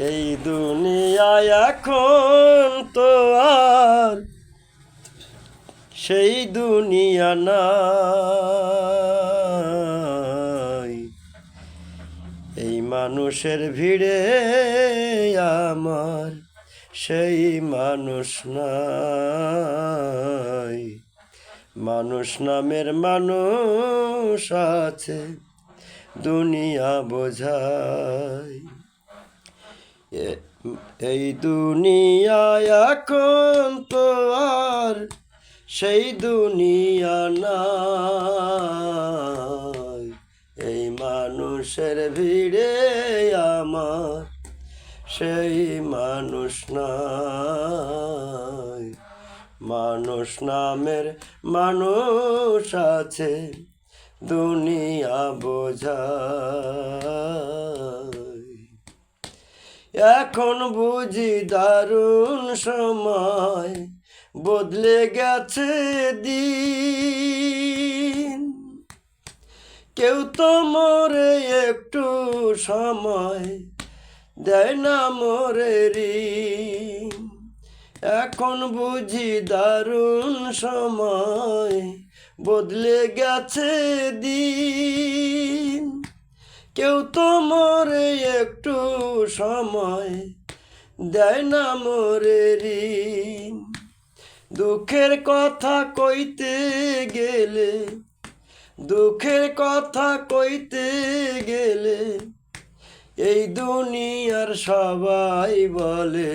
এই দুনিয়ায় এখন তো আর সেই দুনিয়া নাই। এই মানুষের ভিড়ে আমার সেই মানুষ নাই। মানুষ নামের মানুষ আছে দুনিয়া বোঝায়। এই দুনিয়ায় এখন তো আর সেই দুনিয়া নাই। এই মানুষের ভিড়ে আমার সেই মানুষ নাই। মানুষ নামের মানুষ আছে দুনিয়া বোঝায়। এখন বুঝি দারুণ সময় বদলে গেছে দিন। কেউ তো মরে একটু সময় দেয় না মরে ঋণ। এখন বুঝি দারুণ সময় বদলে গেছে দিন। কেউ তো মরে একটু সময় দেয় না মরে ঋণ। দুঃখের কথা কইতে গেলে, দুঃখের কথা কইতে গেলে এই দুনিয়ার সবাই বলে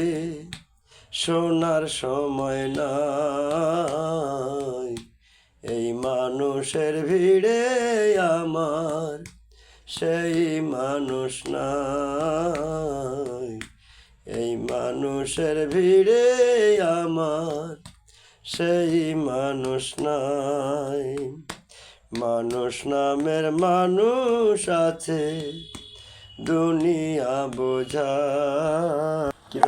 শোনার সময় নাই। এই মানুষের ভিড়ে আমার সেই মানুষ নাই। এই মানুষের ভিড়ে আমার সেই মানুষ নাই। মানুষ নামের মানুষ আছে দুনিয়া বোঝা। কি